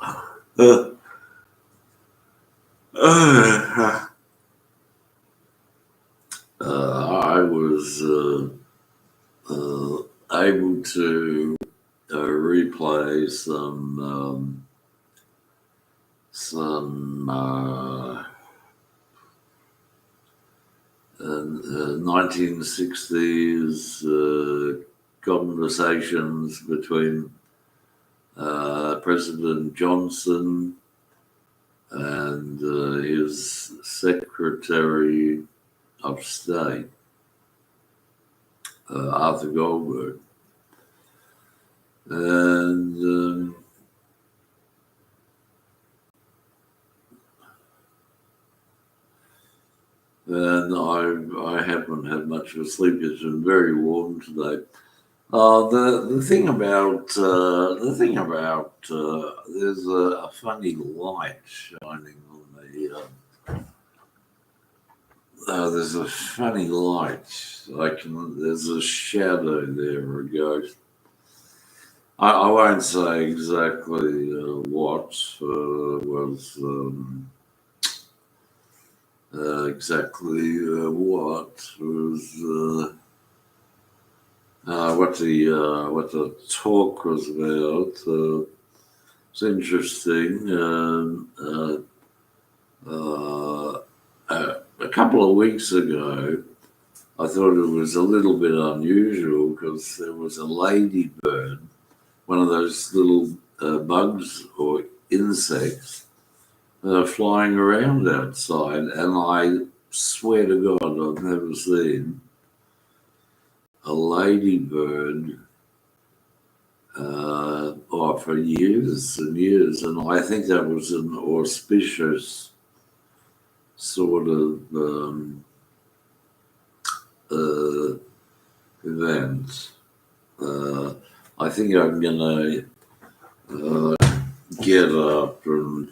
Uh, uh, I was uh, able to replay some 1960s conversations between President Johnson and his Secretary of State, Arthur Goldberg. And I haven't had much of a sleep. It's been very warm today. The thing about there's a funny light shining on the. There's a funny light. There's a shadow there, a ghost. I won't say exactly what was what was what the talk was about. It's interesting. A couple of weeks ago, I thought it was a little bit unusual because there was a ladybird, one of those little bugs or insects flying around outside, and I swear to God, I've never seen a ladybird for years and years, and I think that was an auspicious sort of event. I think I'm gonna get up and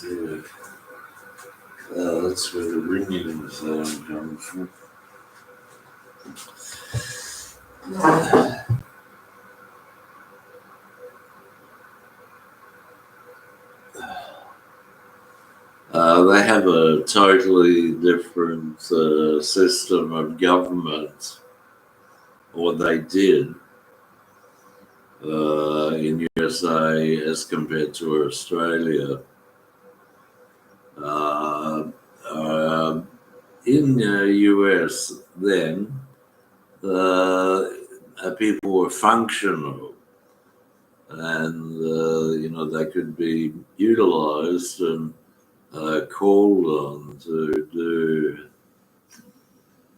dear. That's where the ringing sound comes from. They have a totally different system of government, or they did. in USA as compared to Australia. Uh, in the US then, people were functional, and they could be utilized and called on to do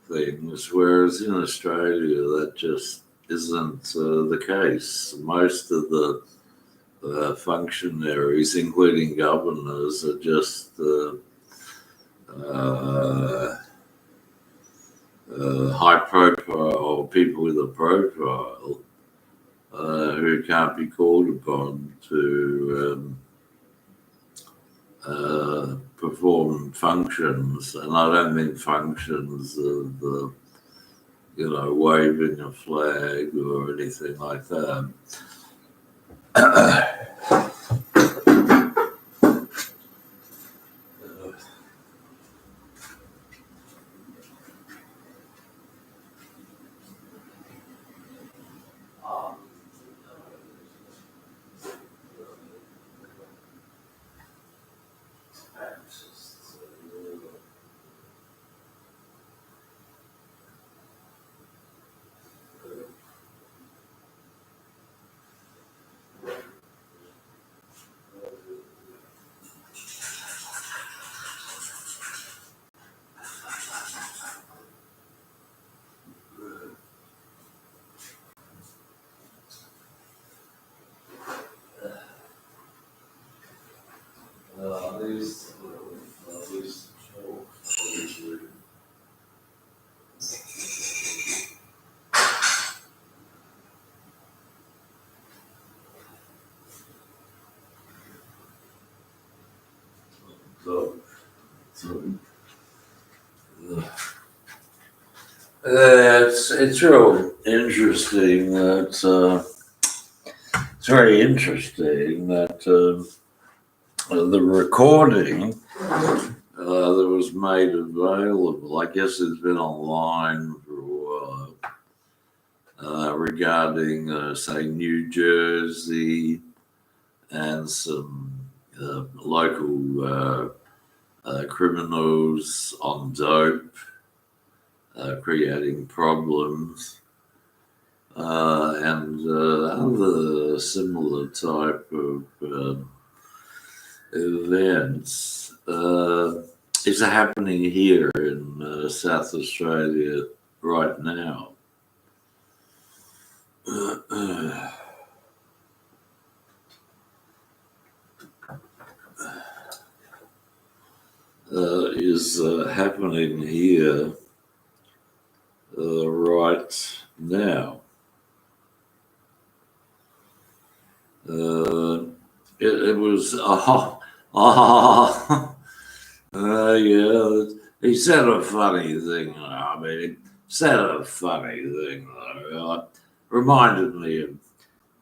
things, whereas in Australia that just isn't the case. Most of the functionaries, including governors, are just uh, high profile or people with a profile who can't be called upon to perform functions. And I don't mean functions of waving a flag or anything like that. It's real interesting that it's very interesting that the recording that was made available, I guess it's been online for a while, regarding, say, New Jersey and some local criminals on dope creating problems. And other similar type of events is happening here in South Australia right now. Is happening here right now. It was yeah. He said a funny thing. I mean, he said a funny thing. Reminded me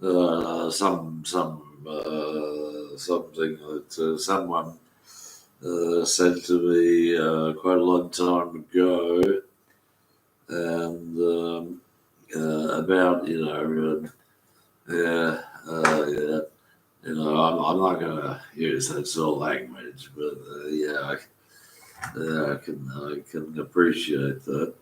of something that someone said to me quite a long time ago, and about I'm not going to use that sort of language, but I can appreciate that.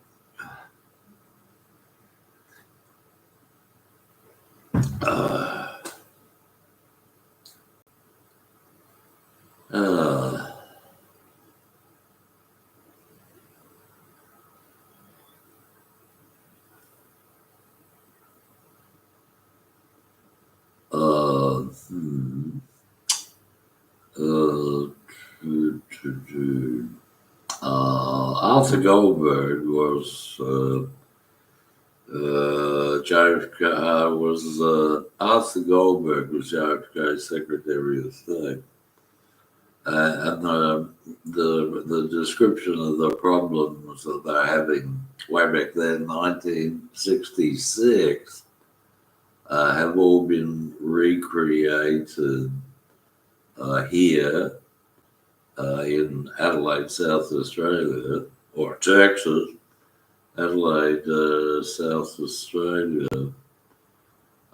Arthur Goldberg was JFK Arthur Goldberg was JFK's Secretary of State, and the description of the problems that they're having way back then, 1966, have all been recreated here in Adelaide, South Australia, or Texas, Adelaide, South Australia,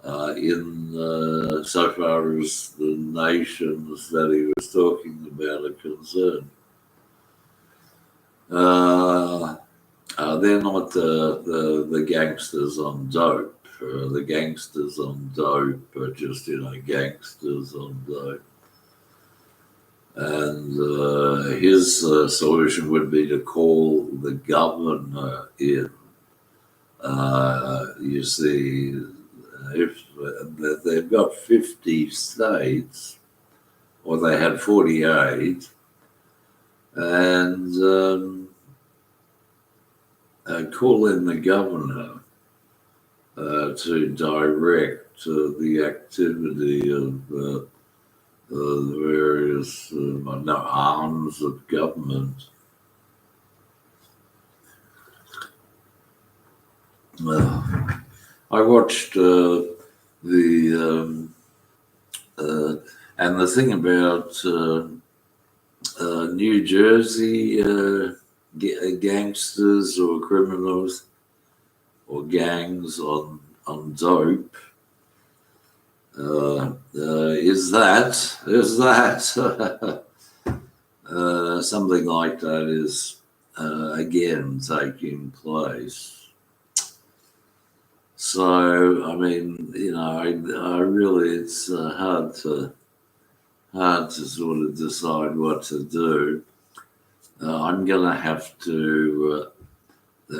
in so far as the nations that he was talking about are concerned. They're not the gangsters on dope. The gangsters on dope are just, gangsters on dope. And his solution would be to call the governor in. You see, if they've got 50 states, or they had 48, and call in the governor to direct the activity of the various arms of government. I watched and the thing about New Jersey gangsters or criminals or gangs on dope is that something like that is again taking place. So I mean, I really, it's hard to sort of decide what to do. I'm gonna have to.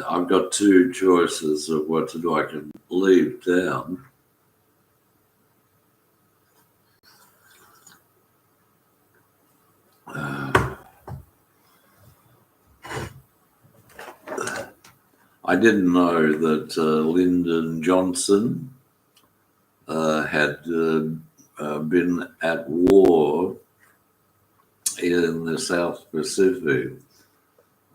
I've got two choices of what to do. I can leave town. I didn't know that Lyndon Johnson had been at war in the South Pacific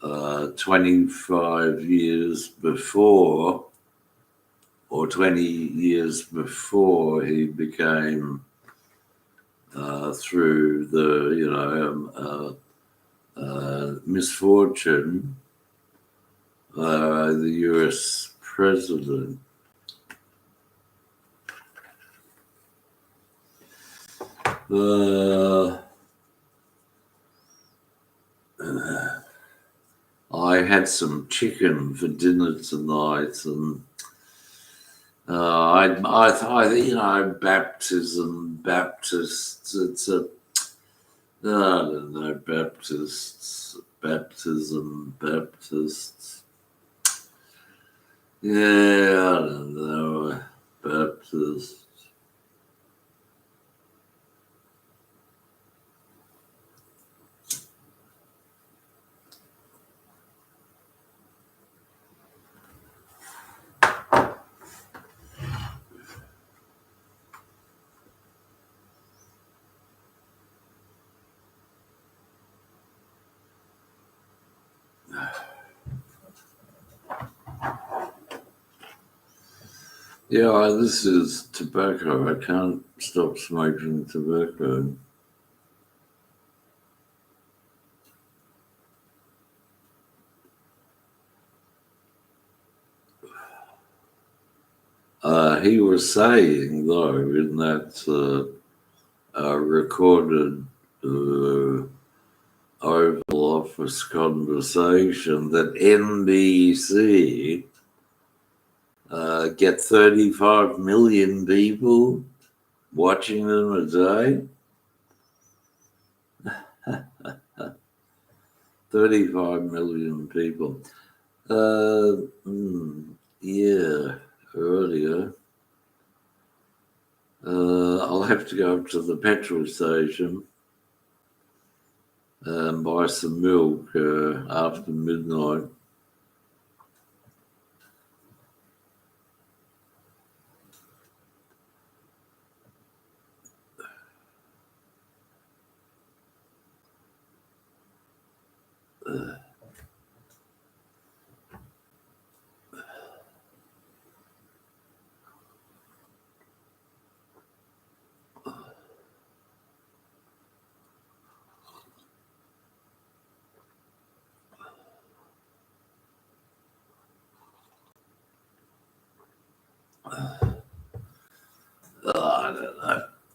25 years before, or 20 years before he became, through the misfortune, the US president. I had some chicken for dinner tonight, and I thought, Baptists. It's I don't know, Baptists. Yeah, I don't know, Baptists. Yeah, this is tobacco. I can't stop smoking tobacco. He was saying, though, in that recorded Oval Office conversation, that NBC get 35 million people watching them a day. 35 million people. Yeah, earlier. I'll have to go up to the petrol station and buy some milk after midnight.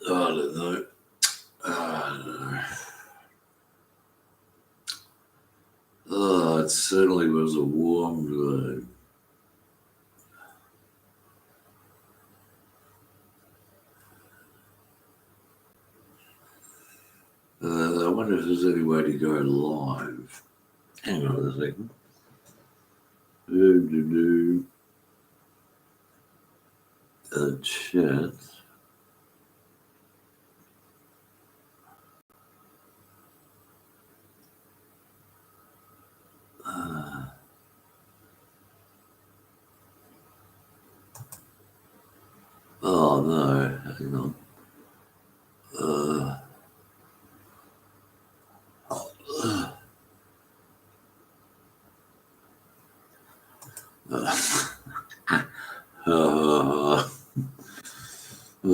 don't know. I don't know. Oh, it certainly was a warm day. I wonder if there's any way to go live. Hang on a second. Chat. Oh no, hang on.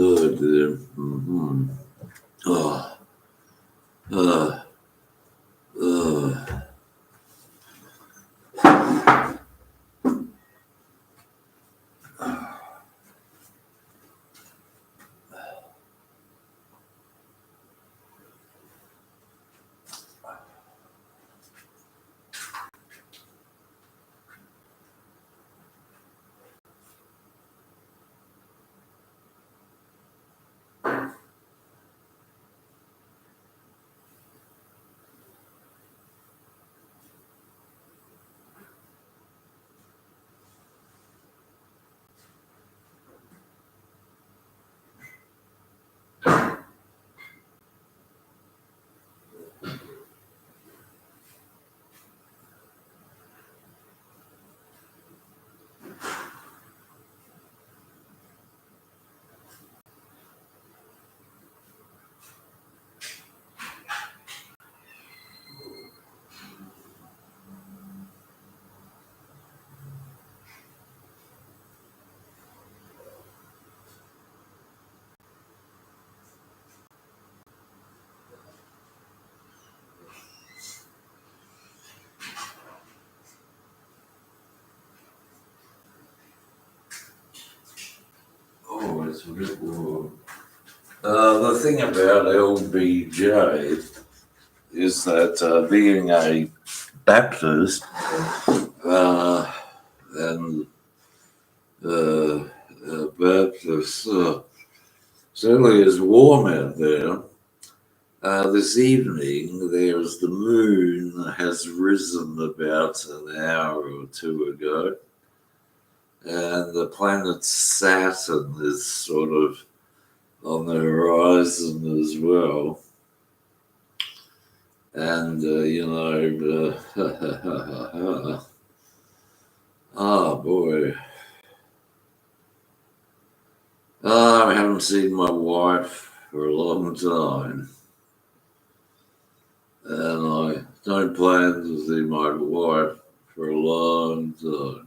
Oh dear. Mm-hmm. Oh. Uh, uh. Oh, it's a bit warm. The thing about LBJ is that being a Baptist and Baptist certainly is warm out there. This evening, there's the moon has risen about an hour or two ago, and the planet Saturn is sort of on the horizon as well. And, oh boy. I haven't seen my wife for a long time. And I don't plan to see my wife for a long time.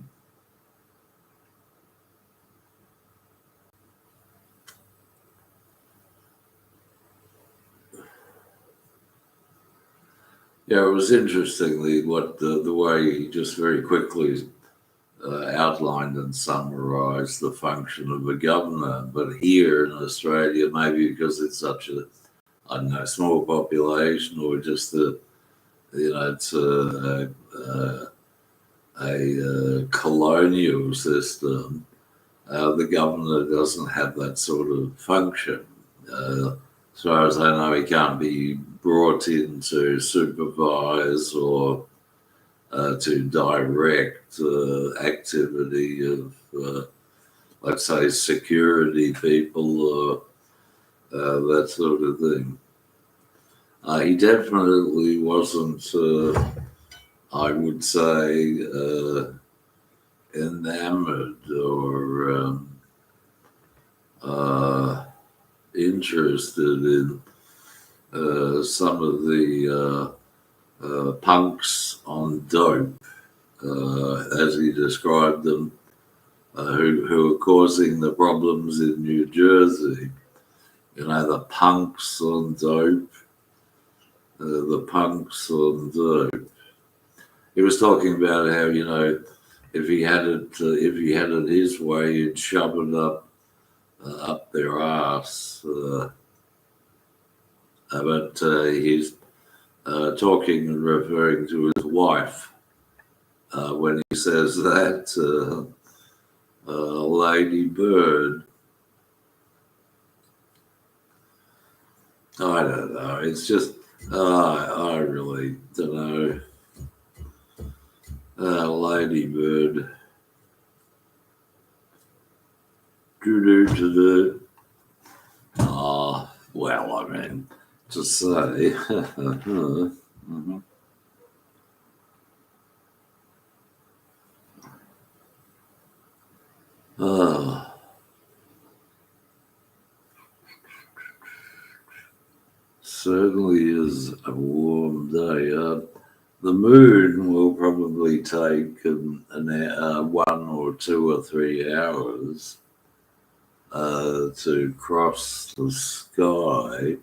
Yeah, it was interesting the way he just very quickly outlined and summarised the function of a governor. But here in Australia, maybe because it's such a, I don't know, small population, or just it's a colonial system, the governor doesn't have that sort of function. As far as I know, he can't be brought in to supervise or to direct activity of, let's say, security people or that sort of thing. He definitely wasn't, I would say, enamored or interested in some of the punks on dope, as he described them, who are causing the problems in New Jersey. You know, the punks on dope, the punks on dope. He was talking about how, if he had it his way, he'd shove it up up their arse. But he's talking and referring to his wife when he says that. Lady Bird. I don't know. It's just, I really don't know. Lady Bird. Well, I mean, to say. Mm-hmm. Certainly is a warm day. The moon will probably take 1 or 2 or 3 hours to cross the sky.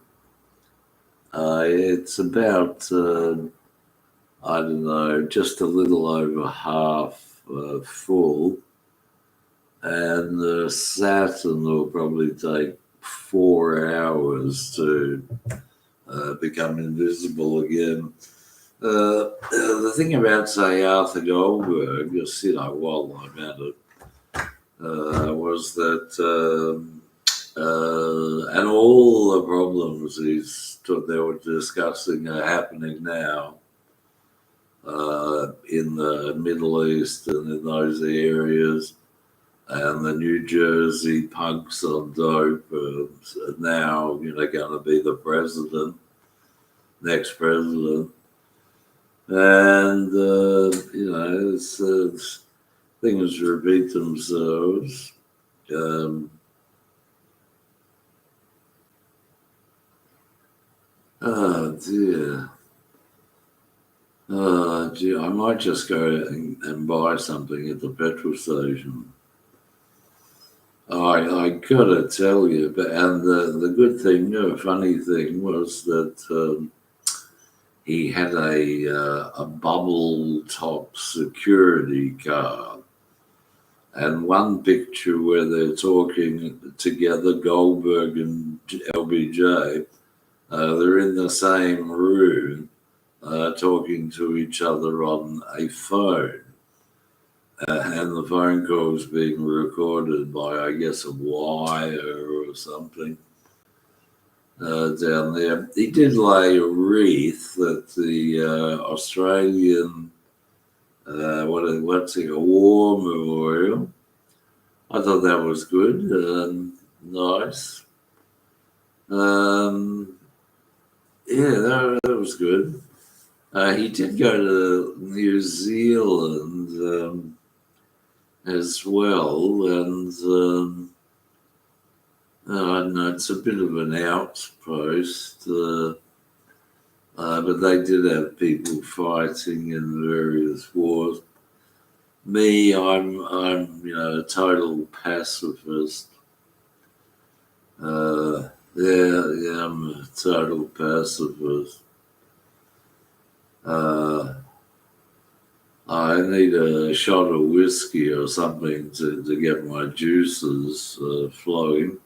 It's about, I don't know, just a little over half full. And Saturn will probably take 4 hours to become invisible again. The thing about, say, Arthur Goldberg, just, while I'm at it, was that, and all the problems they were discussing are happening now in the Middle East and in those areas, and the New Jersey punks on dope are now, going to be the next president. And, things repeat themselves. Oh, dear. Oh, gee, I might just go and buy something at the petrol station. I gotta tell you, and the good thing, funny thing was that he had a bubble top security car, and one picture where they're talking together, Goldberg and LBJ, they're in the same room, talking to each other on a phone. And the phone call was being recorded by, I guess, a wire or something down there. He did lay a wreath at the Australian, what's it, a war memorial. I thought that was good, nice. Yeah, that was good. He did go to New Zealand as well, and I don't know, it's a bit of an outpost, but they did have people fighting in various wars. Me, I'm a total pacifist. Yeah, I'm a total pacifist. I need a shot of whiskey or something to get my juices flowing.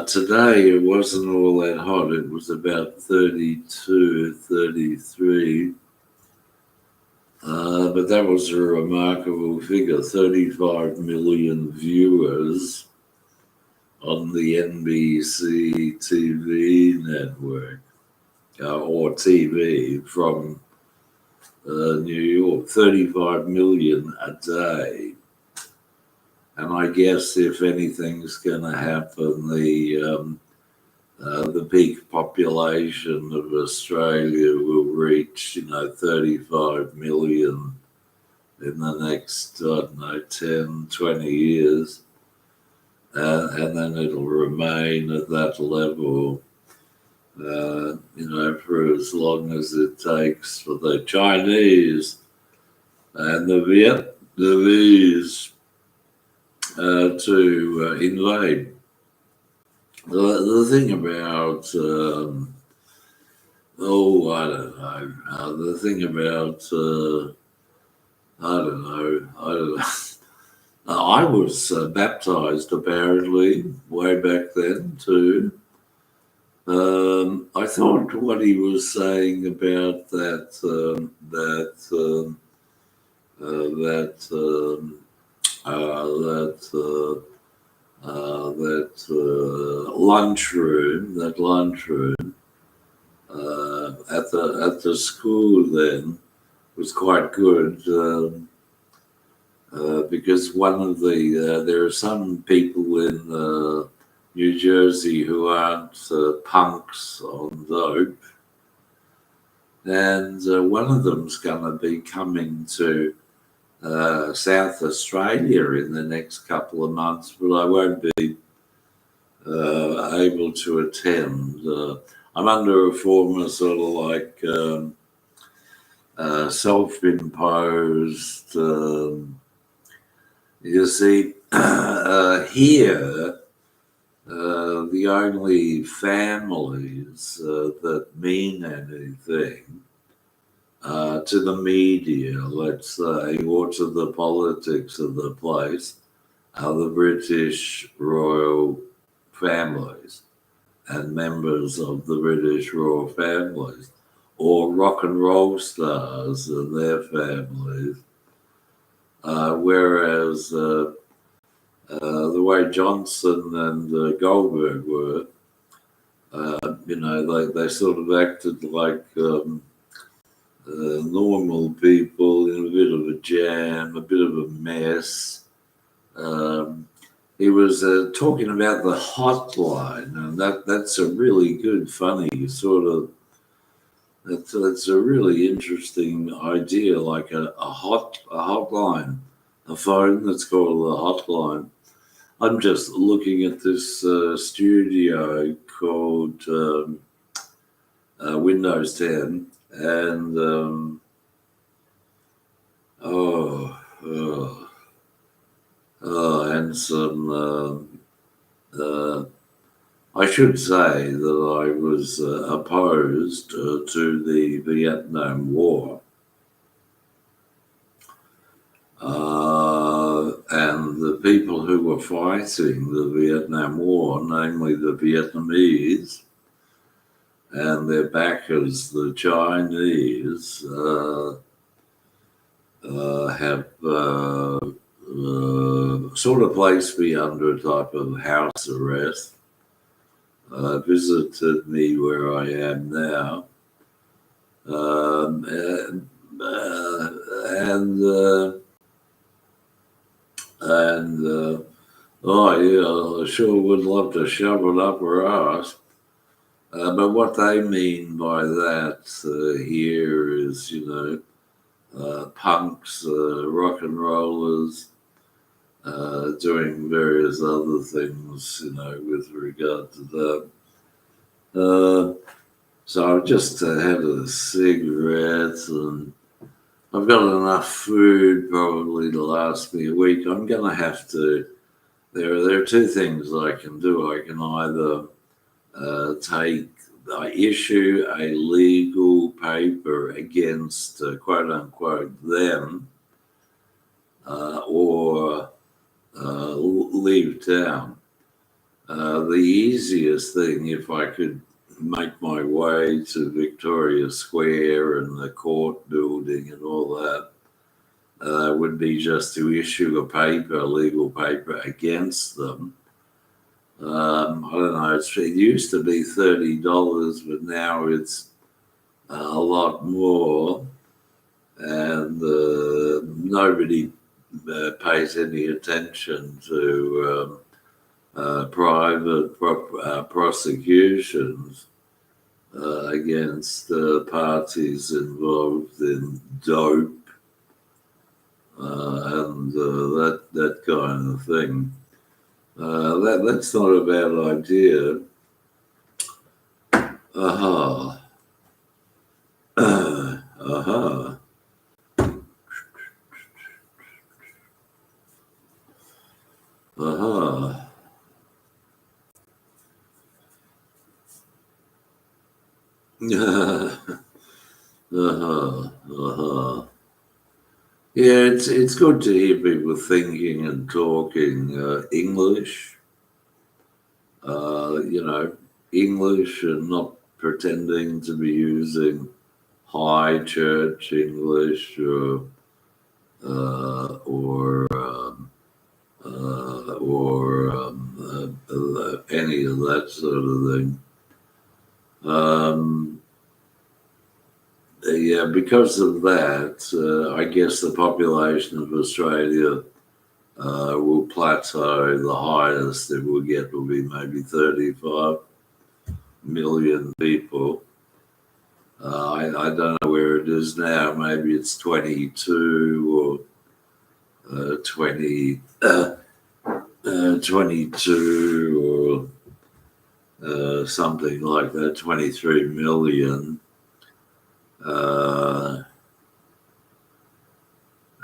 Today it wasn't all that hot. It was about 32, 33. But that was a remarkable figure, 35 million viewers on the NBC TV network, or TV from New York, 35 million a day. And I guess if anything's going to happen, the peak population of Australia will reach, 35 million in the next, 10, 20 years. And then it'll remain at that level, for as long as it takes for the Chinese and the Vietnamese to invade. The thing about, I don't know. The thing about, I don't know. I was baptized apparently way back then too. I thought what he was saying about that lunchroom at the school then was quite good. Because one of there are some people in New Jersey who aren't punks on dope, and one of them's going to be coming to South Australia in the next couple of months, but I won't be able to attend. I'm under a form of sort of like self-imposed. You see, here, the only families that mean anything to the media, let's say, or to the politics of the place, are the British royal families and members of the British royal families, or rock and roll stars and their families. Whereas the way Johnson and Goldberg were, they sort of acted like normal people in a bit of a jam, a bit of a mess. He was talking about the hotline, and that's a really good, funny sort of. It's a really interesting idea, like a hotline, a phone that's called a hotline. I'm just looking at this studio called Windows 10, and and some. I should say that I was opposed to the Vietnam War. And the people who were fighting the Vietnam War, namely the Vietnamese and their backers, the Chinese, have sort of placed me under a type of house arrest. Visited me where I am now, and oh yeah, I sure would love to shove it up her ass. But what they mean by that here is, punks, rock and rollers, doing various other things, with regard to that. So I've just had a cigarette, and I've got enough food probably to last me a week. I'm going to have to. There are two things I can do. I can either issue a legal paper against quote unquote them, or leave town. The easiest thing, if I could make my way to Victoria Square and the court building and all that, would be just to issue a legal paper against them. I don't know, it used to be $30, but now it's a lot more, and nobody pays any attention to private prosecutions against parties involved in dope and that kind of thing. That's not a bad idea. Aha. Aha. Aha. Aha. Aha. Yeah, it's good to hear people thinking and talking English. You know, English and not pretending to be using high church English or any of that sort of thing. Um, yeah, because of that, I guess the population of Australia will plateau. The highest it will get will be maybe 35 million people. I don't know where it is now. Maybe it's 22 or 22 or something like that, 23 million.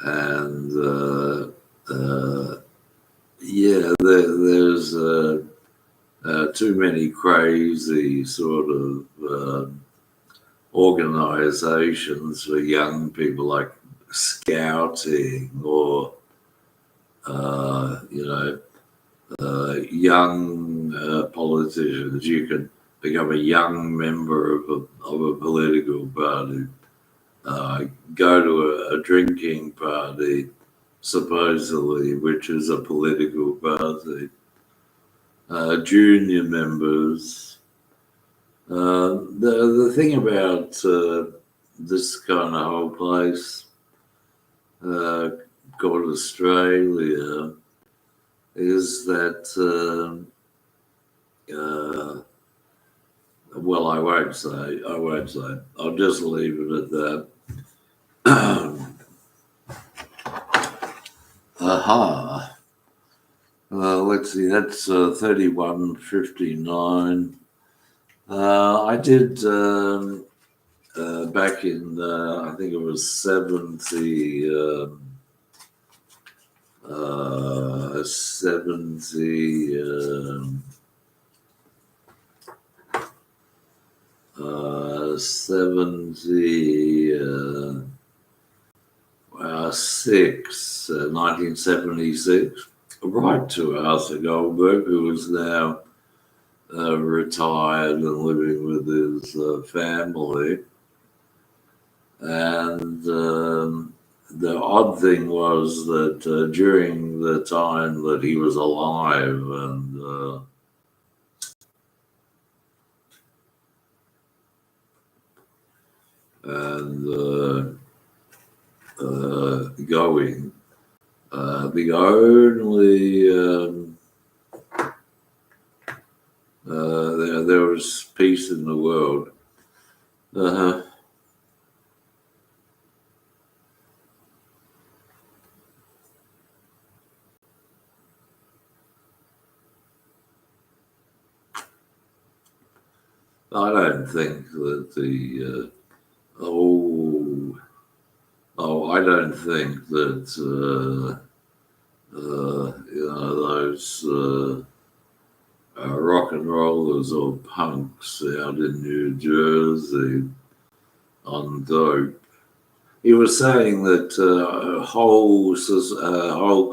And yeah, there's too many crazy sort of organizations for young people, like scouting or young politicians. You can become a young member of a political party, go to a drinking party, supposedly, which is a political party, junior members. The thing about this kind of whole place called Australia is that, well, I won't say. I'll just leave it at that. Aha. Let's see, that's 31:59. I did back in, I think it was 70, 1976, right to Arthur Goldberg, who is now retired and living with his family. And the odd thing was that during the time that he was alive and going, the only there was peace in the world. I don't think that I don't think that those rock and rollers or punks out in New Jersey on dope. He was saying that whole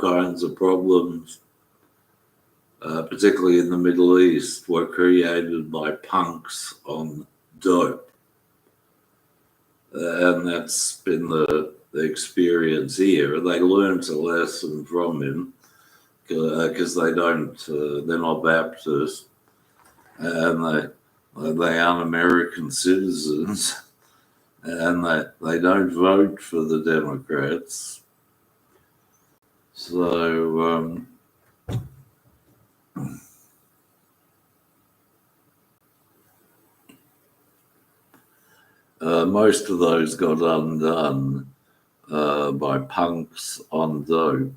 kinds of problems, particularly in the Middle East, were created by punks on dope. And that's been the experience here. They learned a lesson from him because they're not Baptist, and they aren't American citizens, and they don't vote for the Democrats. So most of those got undone by punks on dope.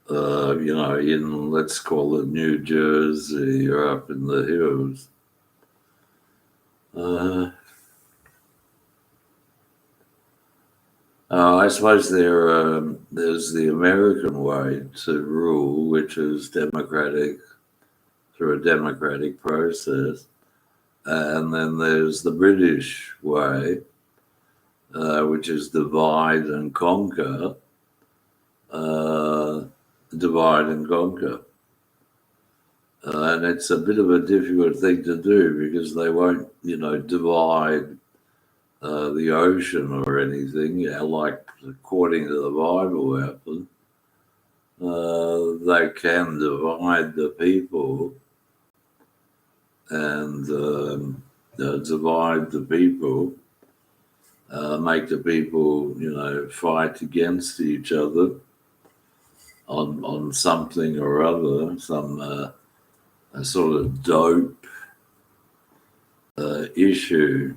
In, let's call it, New Jersey or up in the hills. I suppose there's the American way to rule, which is democratic, through a democratic process. And then there's the British way, which is divide and conquer. divide and conquer. And it's a bit of a difficult thing to do because they won't, divide the ocean or anything, like according to the Bible happen. They can divide the people and divide the people, make the people, fight against each other on something or other, some a sort of dope issue.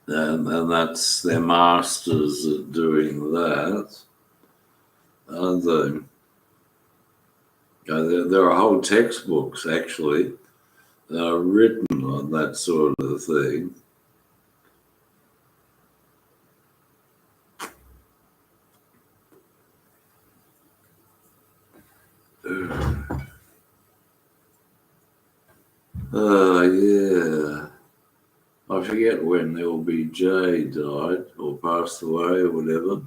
And that's their masters at doing that. And there are whole textbooks actually written on that sort of thing. Yeah. I forget when LBJ died or passed away or whatever.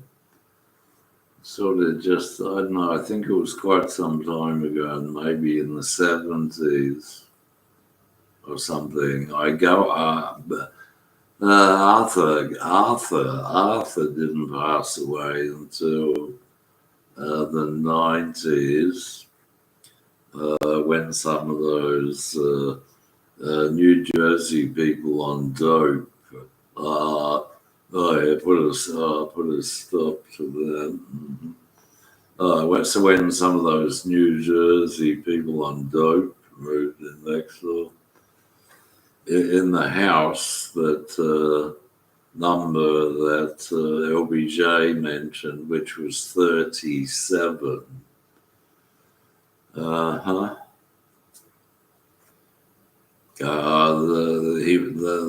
Sort of just, I don't know, I think it was quite some time ago, maybe in the 70s or something. Arthur didn't pass away until the 90s when some of those New Jersey people on dope put a stop to that. So when some of those New Jersey people on dope moved in next door, in the house that number that LBJ mentioned, which was 37.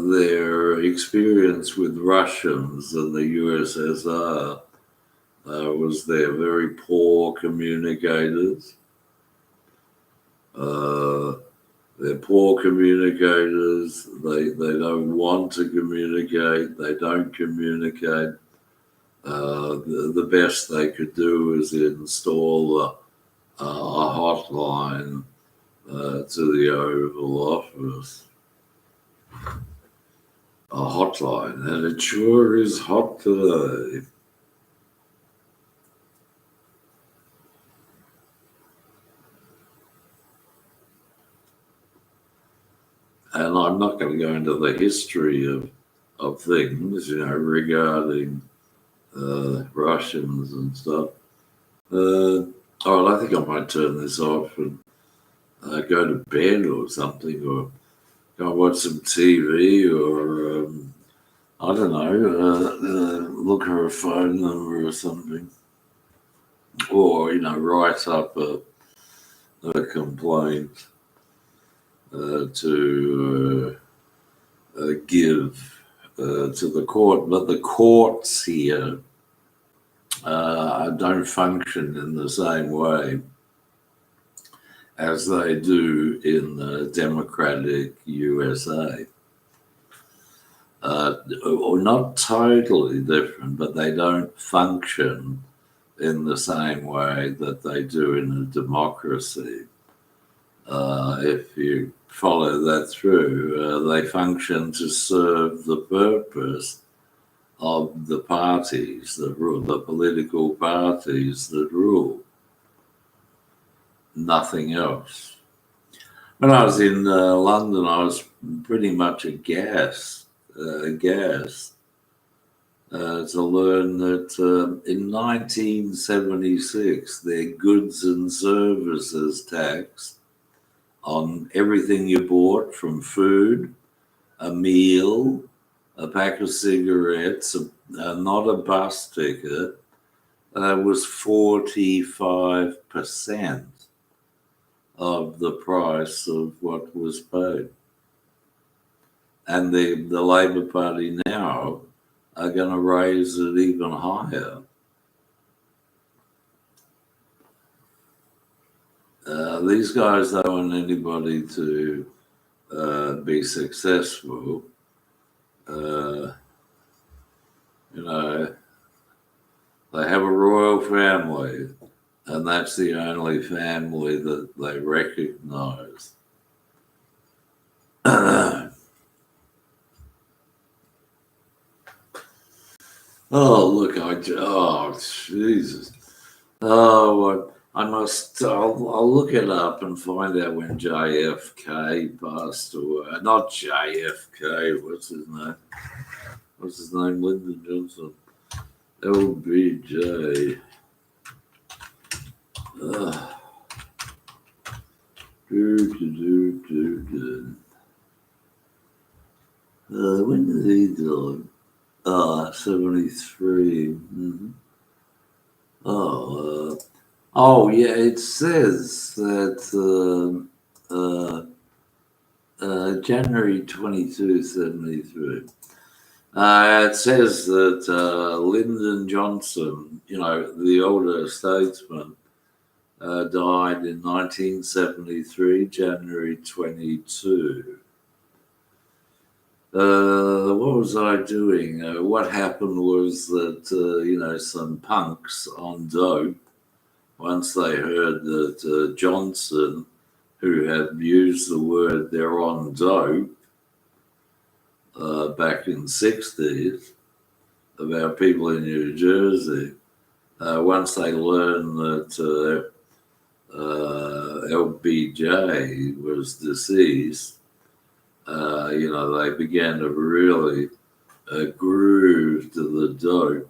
Their experience with Russians and the USSR was they're very poor communicators. They're poor communicators. They don't want to communicate. They don't communicate. The best they could do is install a hotline to the Oval Office. A hotline, and it sure is hot today. And I'm not going to go into the history of things, regarding Russians and stuff. I think I might turn this off and go to bed or something, or go watch some TV, or I don't know, look for a phone number or something, or write up a complaint to give to the court. But the courts here don't function in the same way as they do in the democratic USA. Or not totally different, but they don't function in the same way that they do in a democracy. If you follow that through, they function to serve the purpose of the parties that rule, the political parties that rule. Nothing else. When I was in London, I was pretty much aghast to learn that in 1976, their goods and services tax on everything you bought, from food, a meal, a pack of cigarettes, not a bus ticket, was 45% of the price of what was paid. And the Labor Party now are going to raise it even higher. These guys don't want anybody to be successful. They have a royal family. and that's the only family that they recognise. Oh, look, oh, Jesus. Oh, I must, I'll look it up and find out when JFK passed away. Not JFK, what's his name? What's his name? Lyndon Johnson. LBJ. When did he die? 73. Mm-hmm. Oh, yeah, it says that January 22, 73. It says that Lyndon Johnson, the older statesman, died in 1973, January 22. What was I doing? What happened was that, some punks on dope, once they heard that Johnson, who had used the word "they're on dope" back in the 60s about people in New Jersey, once they learned that LBJ was deceased, they began to really groove to the dope.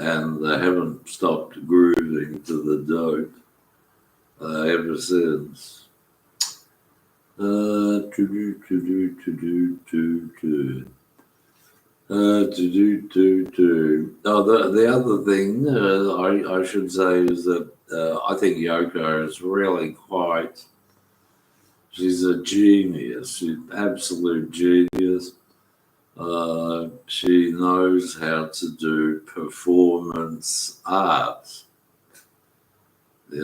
And they haven't stopped grooving to the dope ever since. Oh, the other thing I should say is that I think Yoko is really she's a genius. She's an absolute genius. She knows how to do performance art. If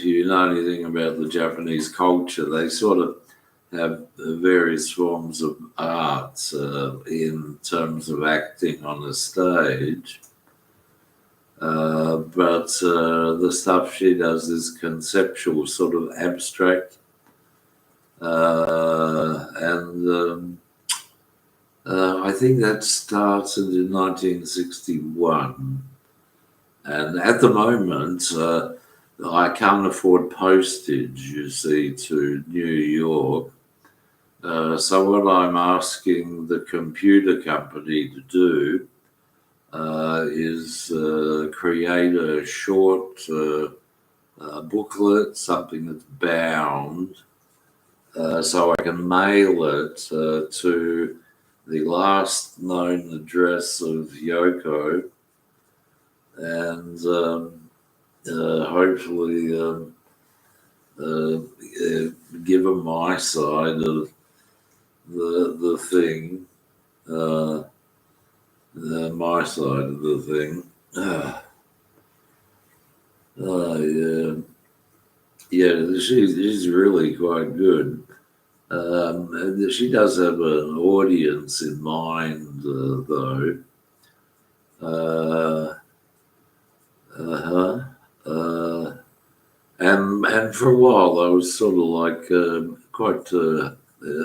you know anything about the Japanese culture, they sort of have various forms of art in terms of acting on a stage. But the stuff she does is conceptual, sort of abstract. I think that started in 1961. And at the moment, I can't afford postage, you see, to New York. So what I'm asking the computer company to do is create a short booklet, something that's bound, so I can mail it to the last known address of Yoko, and hopefully give them my side of the thing, my side of the thing. She's really quite good. She does have an audience in mind, though. And for a while, I was sort of like quite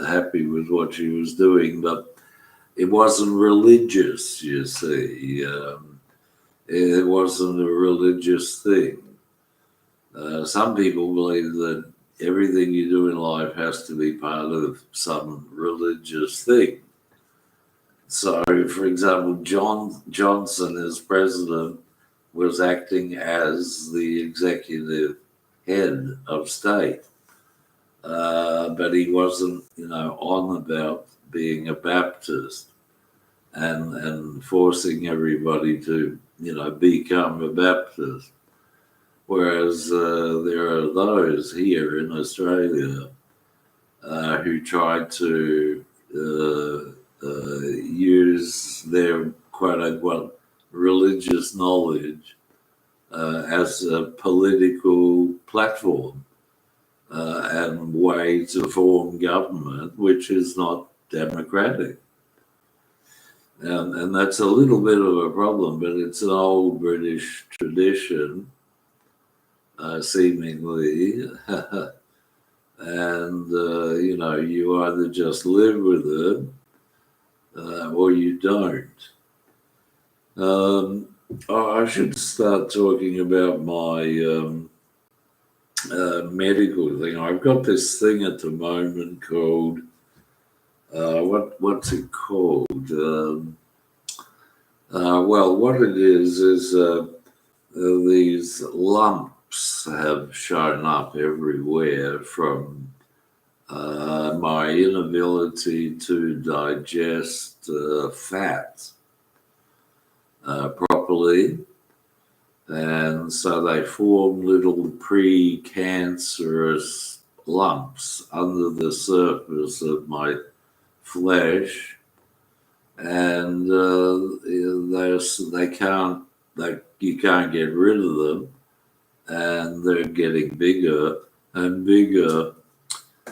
happy with what she was doing, but it wasn't religious, you see. It wasn't a religious thing. Some people believe that everything you do in life has to be part of some religious thing. So, for example, Johnson, as president, was acting as the executive head of state. But he wasn't, on about being a Baptist and forcing everybody to, become a Baptist. Whereas there are those here in Australia who tried to use their quote-unquote religious knowledge as a political platform and way to form government, which is not democratic. And that's a little bit of a problem, but it's an old British tradition, seemingly. And, you either just live with it or you don't. I should start talking about my medical thing. I've got this thing at the moment called what's it called? Well, what it is these lumps have shown up everywhere from my inability to digest fat properly. And so they form little precancerous lumps under the surface of my flesh, and you can't get rid of them, and they're getting bigger and bigger.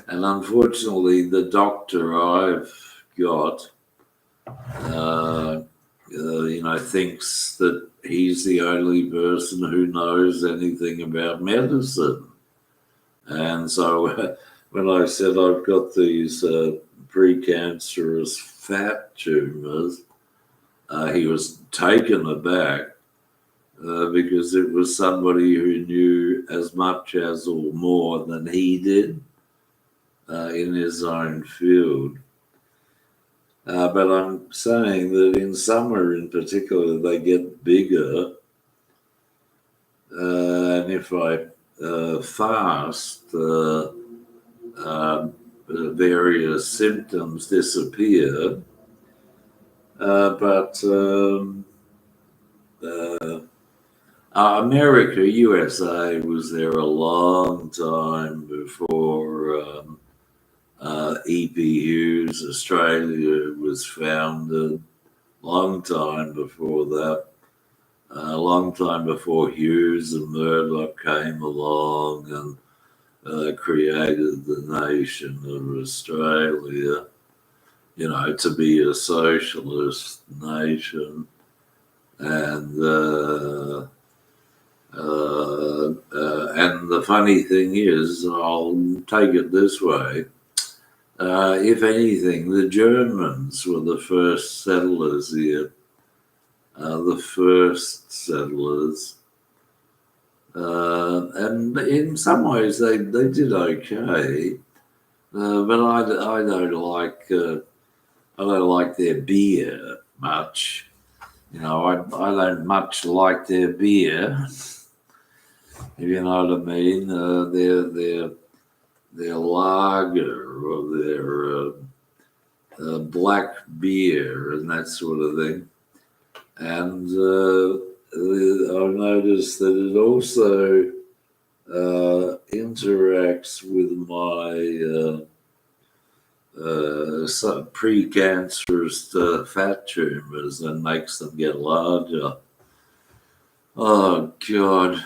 And unfortunately, the doctor I've got, thinks that he's the only person who knows anything about medicine. And so when I said I've got these precancerous fat tumors, he was taken aback because it was somebody who knew as much as or more than he did in his own field. But I'm saying that in summer in particular, they get bigger. And if I fast, various symptoms disappear. But America, USA was there a long time before E.P. Hughes. Australia was founded, long time before that. A long time before Hughes and Murdoch came along and created the nation of Australia, to be a socialist nation. And the funny thing is, I'll take it this way. If anything, the Germans were the first settlers here. The first settlers. And in some ways they did okay. But I don't like their beer much. I don't much like their beer. If you know what I mean, their lager or their black beer and that sort of thing. And I've noticed that it also interacts with my precancerous fat tumors and makes them get larger. Oh, God.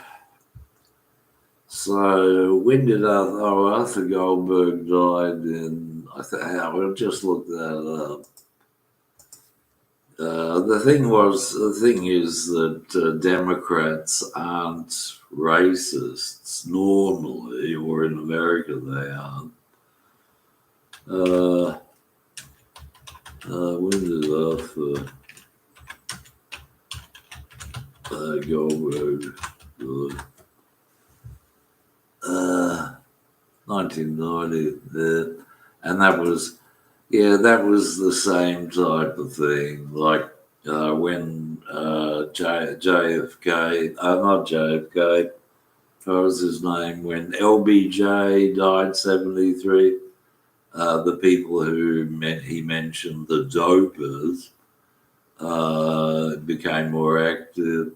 So when did Arthur Goldberg died in, I'll just look that up. The thing is that Democrats aren't racists normally, or in America they aren't. When did Arthur Goldberg die? 1990, and that was the same type of thing, like when JFK, not JFK, what was his name, when LBJ died, 73, the people who he mentioned, the dopers, became more active.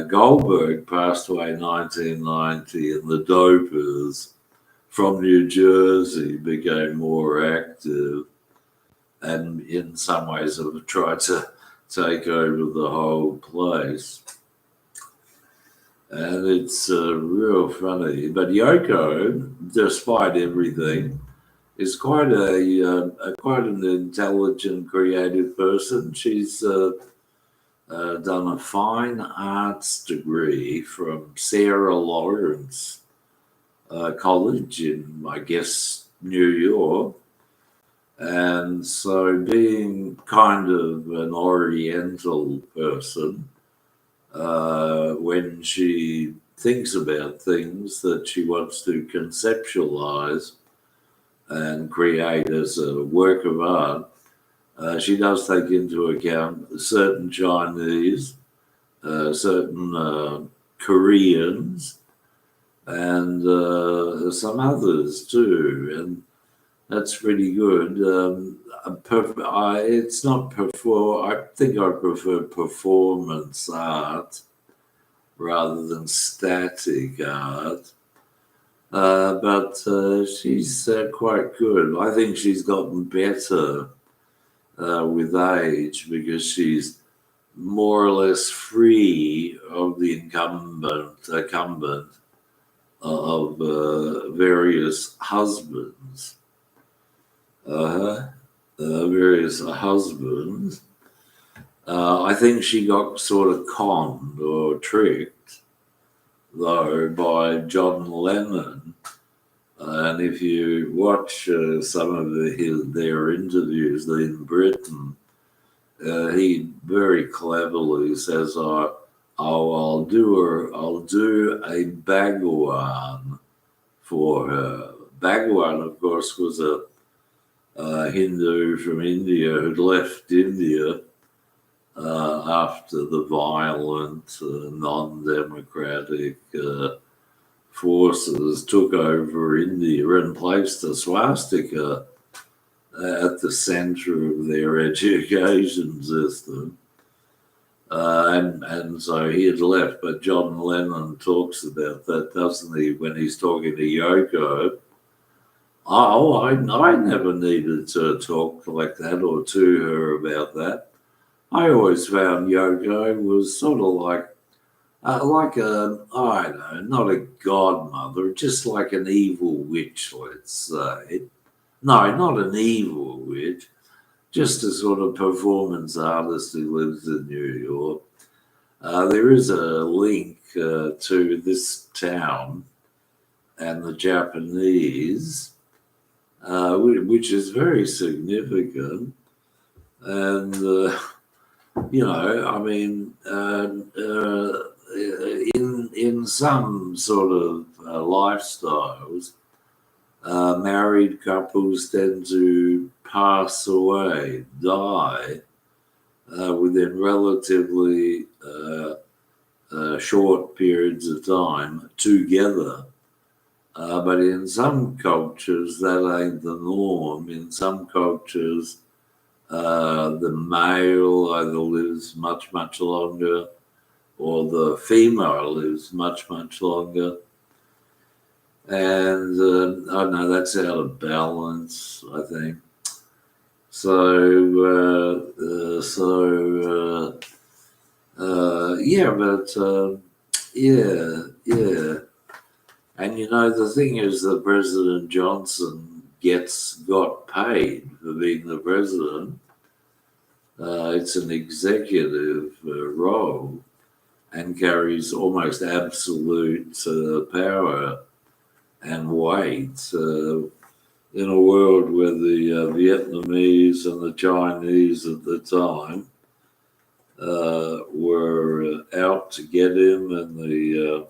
Goldberg passed away in 1990, and the dopers from New Jersey became more active and in some ways have tried to take over the whole place. And it's real funny. But Yoko, despite everything, is quite an intelligent, creative person. She's done a fine arts degree from Sarah Lawrence College in, I guess, New York. And so, being kind of an Oriental person, when she thinks about things that she wants to conceptualize and create as a work of art, she does take into account certain Chinese, certain Koreans, and some others too. And that's pretty good. It's not I think I prefer performance art rather than static art. But she's quite good. I think she's gotten better with age because she's more or less free of the incumbent of various husbands. Uh, Various husbands. I think she got sort of conned or tricked, though, by John Lennon. And if you watch some of their interviews in Britain, he very cleverly says, I'll do a Bhagwan for her." Bhagwan, of course, was a Hindu from India who'd left India after the violent, non-democratic forces took over India and placed a swastika at the center of their education system. And so he had left, but John Lennon talks about that, doesn't he, when he's talking to Yoko? Oh, I never needed to talk like that or to her about that. I always found Yoko was sort of like I don't know, not a godmother, just like an evil witch, let's say. No, not an evil witch, just a sort of performance artist who lives in New York. There is a link to this town and the Japanese, which is very significant. And, I mean, in some sort of lifestyles, married couples tend to pass away, die within relatively short periods of time together. But in some cultures, that ain't the norm. In some cultures, the male either lives much, much longer or the female lives much, much longer. And I don't know, that's out of balance, I think. Yeah. And the thing is that President Johnson got paid for being the president. It's an executive role and carries almost absolute power and weight in a world where the Vietnamese and the Chinese at the time were out to get him, and the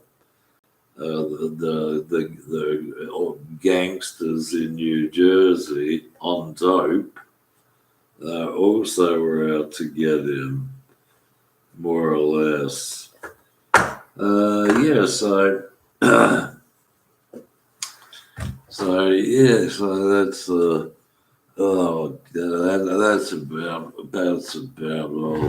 gangsters in New Jersey on dope also were out to get him, more or less. So that's that's about all.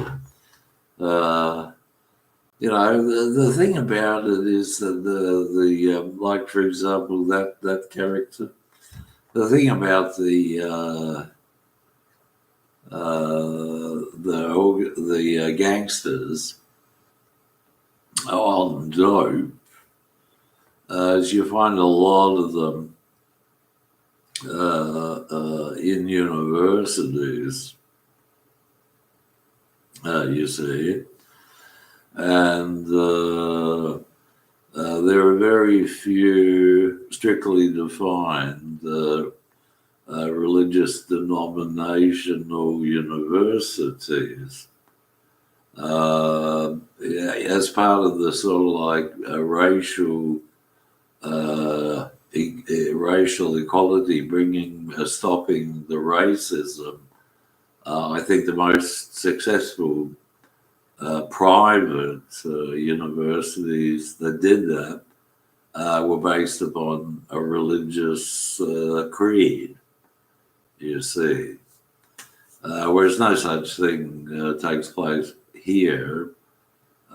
The thing about it is that the like, for example, that character. The thing about the gangsters on dope is you find a lot of them in universities, you see, and there are very few strictly defined religious denominational universities. Yeah, as part of the sort of like racial equality, stopping the racism. I think the most successful private universities that did that were based upon a religious creed, you see. Whereas no such thing takes place here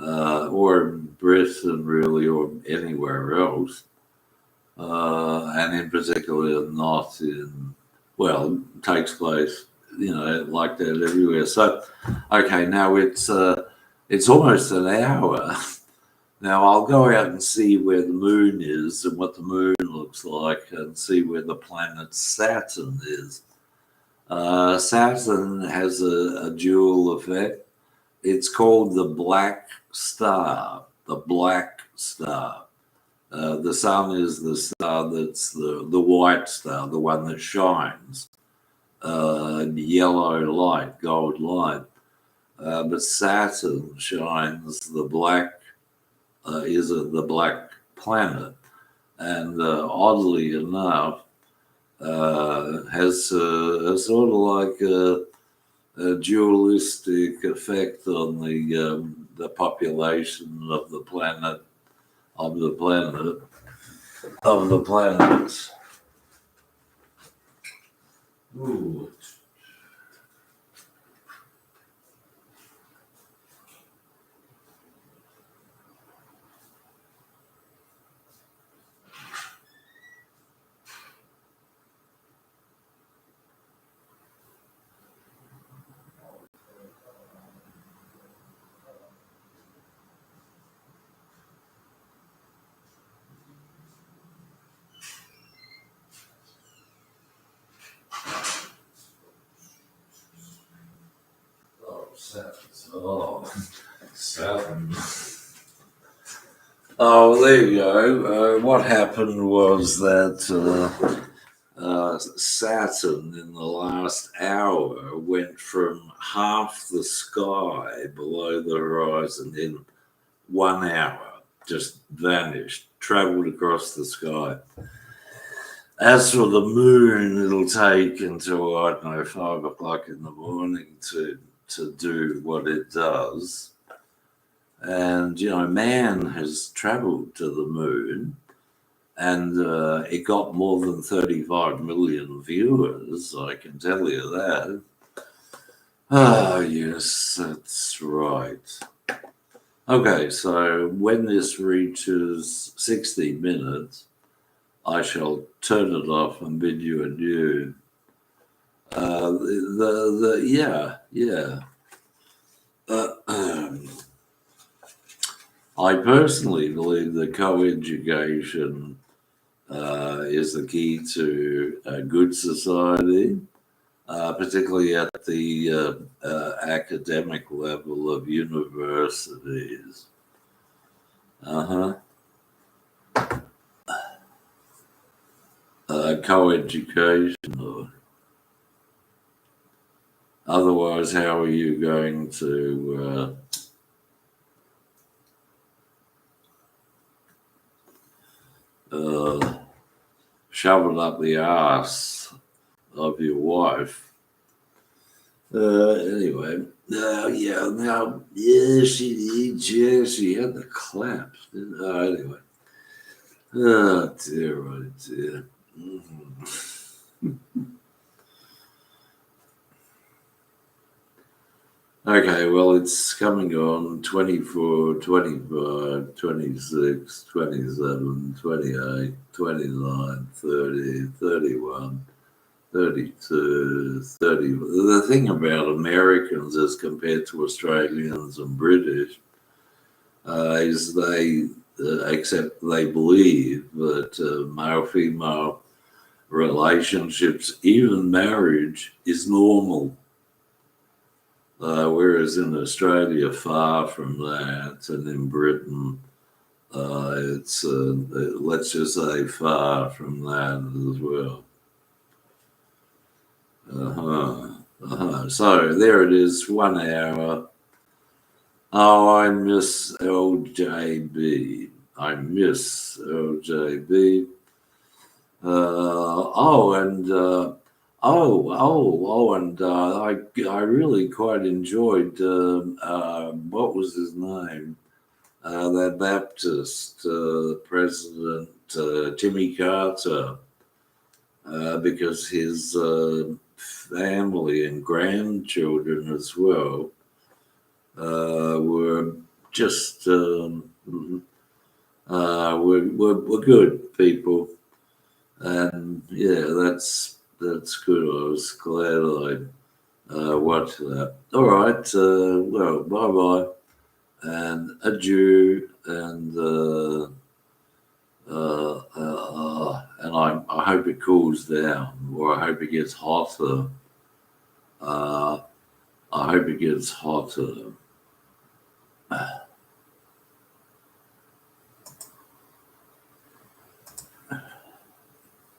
or in Britain, really, or anywhere else. And in particular, not in, well, takes place, like that everywhere. So, okay, now it's almost an hour. Now I'll go out and see where the moon is and what the moon looks like, and see where the planet Saturn is. Saturn has a dual effect. It's called the black star. The black star. The sun is the star that's the white star, the one that shines, yellow light, gold light. But Saturn shines the black, the black planet, and oddly enough, has a sort of like a dualistic effect on the population of the planet, of the planet, of the planets. Ooh. Oh, Saturn. Oh, there you go. What happened was that Saturn in the last hour went from half the sky below the horizon in 1 hour, just vanished, traveled across the sky. As for the moon, it'll take until, I don't know, 5 o'clock in the morning to do what it does. And, man has traveled to the moon, and it got more than 35 million viewers, I can tell you that. Ah, yes, that's right. Okay, so when this reaches 60 minutes, I shall turn it off and bid you adieu. Yeah. I personally believe that co-education is the key to a good society, particularly at the academic level of universities. Co-education. Otherwise, how are you going to shove it up the ass of your wife? Anyway, she had the claps. Anyway. Oh dear, oh dear. Okay, well, it's coming on 24, 25, 26, 27, 28, 29, 30, 31, 32, 30. The thing about Americans as compared to Australians and British is they believe that male female relationships, even marriage, is normal. Whereas in Australia, far from that, and in Britain, it's let's just say far from that as well. So there it is, 1 hour. Oh, I miss LJB. I miss LJB. I really quite enjoyed what was his name? That Baptist president, Jimmy Carter, because his family and grandchildren as well were just were good people, and yeah, that's good. I was glad I watched that. All right, well, bye bye and adieu, and I hope it cools down, or I hope it gets hotter. I hope it gets hotter.